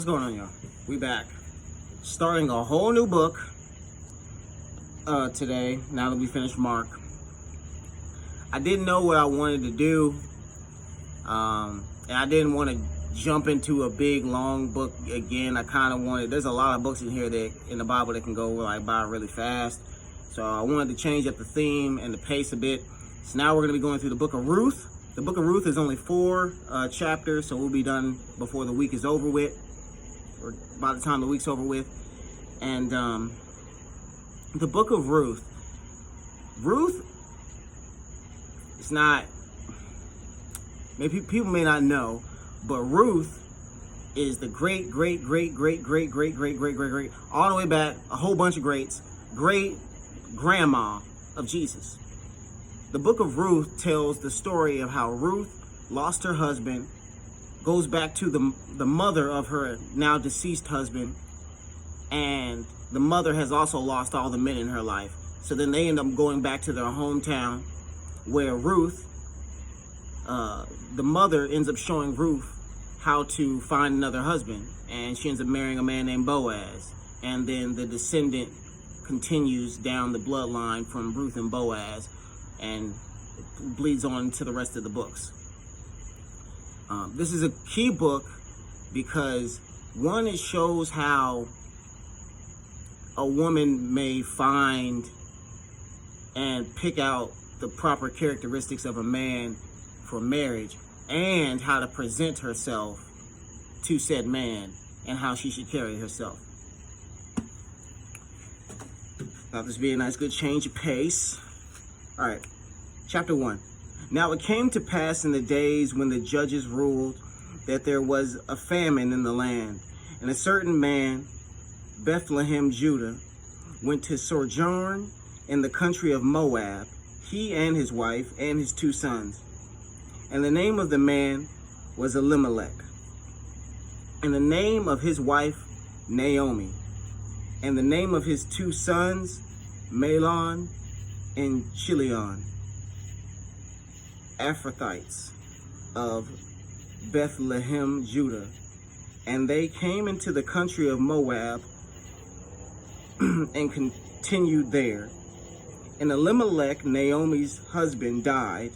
What's going on, y'all? We back. Starting a whole new book today, now that we finished Mark. I didn't know what I wanted to do. And I didn't want to jump into a big, long book again. I kind of wanted, there's a lot of books in here that in the Bible that can go by really fast. So I wanted to change up the theme and the pace a bit. So now we're going to be going through the book of Ruth. The book of Ruth is only 4 chapters, so we'll be done before the week is over with, or by the time the week's over with. And the book of Ruth, it's not, maybe people may not know, but Ruth is the great, all the way back, a whole bunch of greats, great grandma of Jesus. The book of Ruth tells the story of how Ruth lost her husband, goes back to the mother of her now deceased husband, and the mother has also lost all the men in her life. So then they end up going back to their hometown, where Ruth, the mother ends up showing Ruth how to find another husband, and she ends up marrying a man named Boaz. And then the descendant continues down the bloodline from Ruth and Boaz, and bleeds on to the rest of the books. This is a key book because, one, it shows how a woman may find and pick out the proper characteristics of a man for marriage, and how to present herself to said man, and how she should carry herself. Thought this would be a nice, good change of pace. All right, chapter 1. Now it came to pass in the days when the judges ruled that there was a famine in the land, and a certain man, Bethlehem, Judah, went to sojourn in the country of Moab, he and his wife and his 2 sons. And the name of the man was Elimelech, and the name of his wife Naomi, and the name of his 2 sons Mahlon and Chilion, Ephrathites of Bethlehem, Judah. And they came into the country of Moab and continued there. And Elimelech, Naomi's husband, died,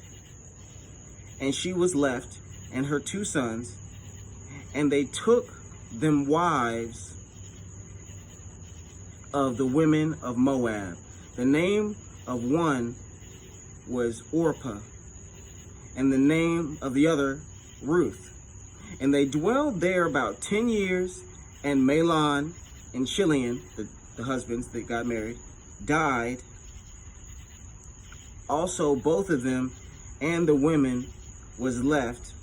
and she was left and her 2 sons, and they took them wives of the women of Moab. The name of one was Orpah, and the name of the other Ruth. And they dwelled there about 10 years, and Mahlon and Chilion, the husbands that got married, died. Also both of them, and the women was left,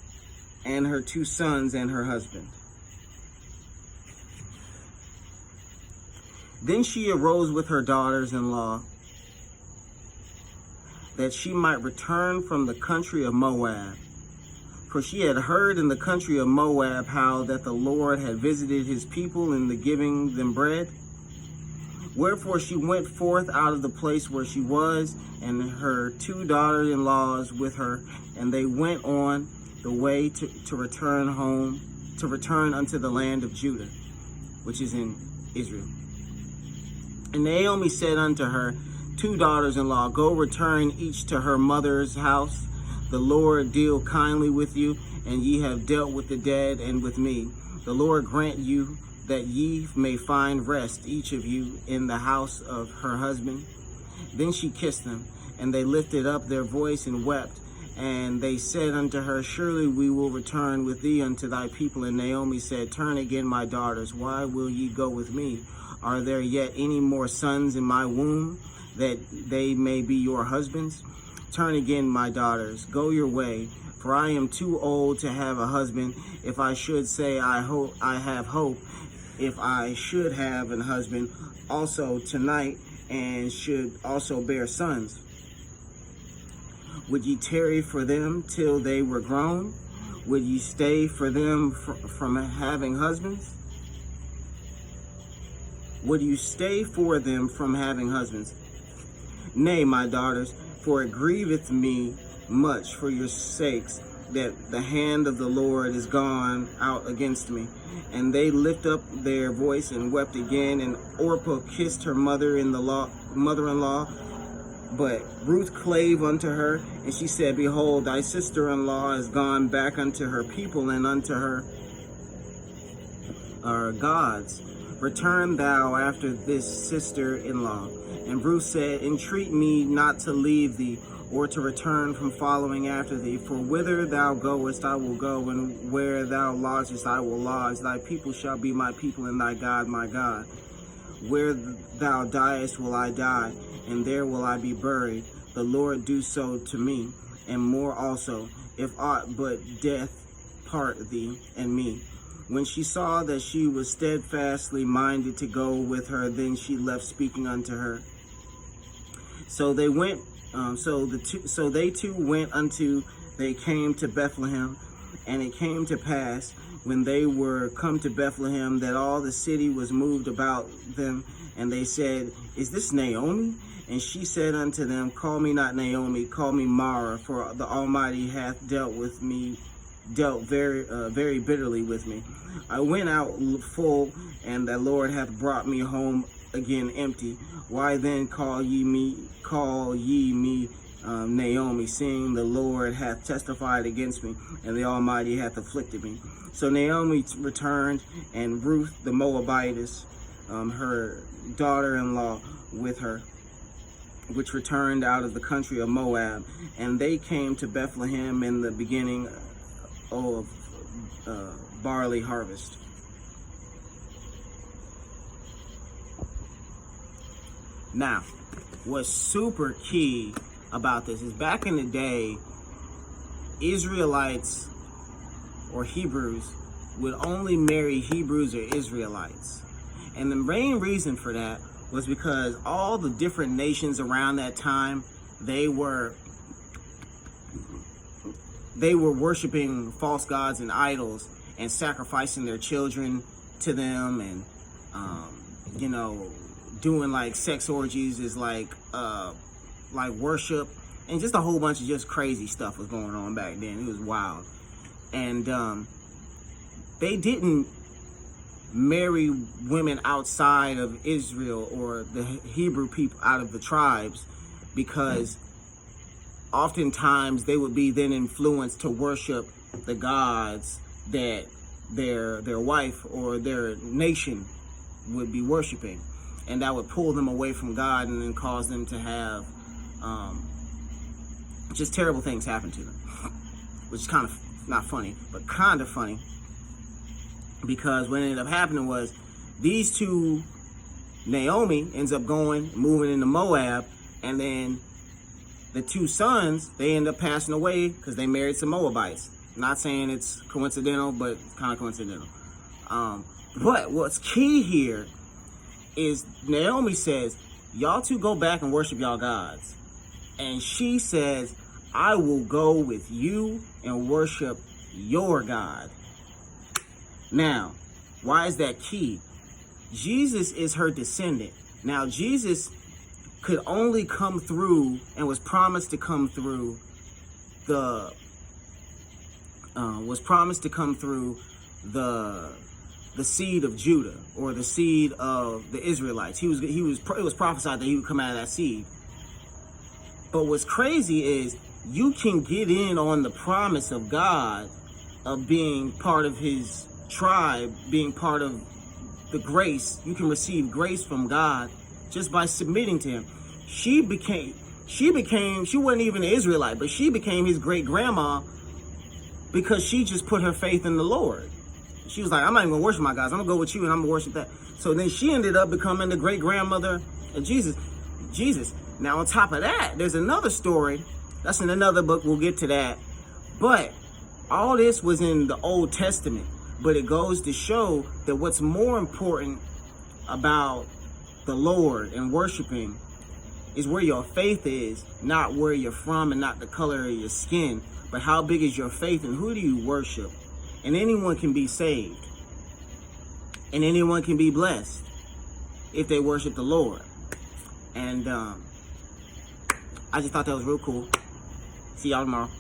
and her 2 sons and her husband. Then she arose with her daughters-in-law, that she might return from the country of Moab. For she had heard in the country of Moab how that the Lord had visited his people in the giving them bread. Wherefore she went forth out of the place where she was, and her 2 daughters-in-laws with her, and they went on the way to return home, to return unto the land of Judah, which is in Israel. And Naomi said unto her 2 daughters-in-law, Go return each to her mother's house. The Lord deal kindly with you, and ye have dealt with the dead and with me. The Lord grant you that ye may find rest, each of you, in the house of her husband. Then she kissed them, and they lifted up their voice and wept. And they said unto her, Surely we will return with thee unto thy people. And Naomi said, Turn again, my daughters. Why will ye go with me? Are there yet any more sons in my womb, that they may be your husbands? Turn again, my daughters. Go your way, for I am too old to have a husband. If I should say I have hope, if I should have an husband also tonight, and should also bear sons. Would ye tarry for them till they were grown? Would ye stay for them from having husbands? Would you stay for them from having husbands? Nay, my daughters, for it grieveth me much for your sakes that the hand of the Lord is gone out against me. And they lift up their voice and wept again. And Orpah kissed her mother-in-law. But Ruth clave unto her, and she said, Behold, thy sister-in-law is gone back unto her people and unto her gods. Return thou after this sister-in-law. And Ruth said, Entreat me not to leave thee, or to return from following after thee. For whither thou goest, I will go, and where thou lodgest, I will lodge. Thy people shall be my people, and thy God my God. Where thou diest will I die, and there will I be buried. The Lord do so to me, and more also, if aught but death part thee and me. When she saw that she was steadfastly minded to go with her, then she left speaking unto her. So they went. So they two went unto. They came to Bethlehem, and it came to pass when they were come to Bethlehem that all the city was moved about them, and they said, Is this Naomi? And she said unto them, Call me not Naomi, call me Mara, for the Almighty hath dealt very bitterly with me. I went out full, and the Lord hath brought me home again empty. Why then call ye me Naomi, seeing the Lord hath testified against me, and the Almighty hath afflicted me? So Naomi returned, and Ruth the Moabitess, her daughter-in-law, with her, which returned out of the country of Moab, and they came to Bethlehem in the beginning of barley harvest. Now, what's super key about this is back in the day, Israelites or Hebrews would only marry Hebrews or Israelites. And the main reason for that was because all the different nations around that time, they were worshiping false gods and idols and sacrificing their children to them, and doing like sex orgies is like worship, and just a whole bunch of just crazy stuff was going on back then. It was wild. And they didn't marry women outside of Israel or the Hebrew people out of the tribes, because oftentimes they would be then influenced to worship the gods that their wife or their nation would be worshiping, and that would pull them away from God and then cause them to have just terrible things happen to them, which is kind of not funny, but kind of funny, because what ended up happening was these two, Naomi ends up moving into Moab, and then the two sons, they end up passing away because they married some Moabites. Not saying it's coincidental, but it's kind of coincidental. But what's key here is Naomi says, y'all two go back and worship y'all gods. And she says, I will go with you and worship your God. Now, why is that key? Jesus is her descendant. Now, Jesus could only come through and was promised to come through the seed of Judah, or the seed of the Israelites. It was prophesied that he would come out of that seed. But what's crazy is you can get in on the promise of God of being part of his tribe, being part of the grace. You can receive grace from God just by submitting to him. She wasn't even an Israelite, but she became his great grandma because she just put her faith in the Lord. She was like, I'm not even gonna worship my gods. I'm gonna go with you and I'm gonna worship that. So then she ended up becoming the great grandmother of Jesus. Now on top of that, there's another story. That's in another book. We'll get to that. But all this was in the Old Testament. But it goes to show that what's more important about the Lord and worshiping is where your faith is, not where you're from and not the color of your skin, but how big is your faith and who do you worship? And anyone can be saved, and anyone can be blessed if they worship the Lord. And I just thought that was real cool. See y'all tomorrow.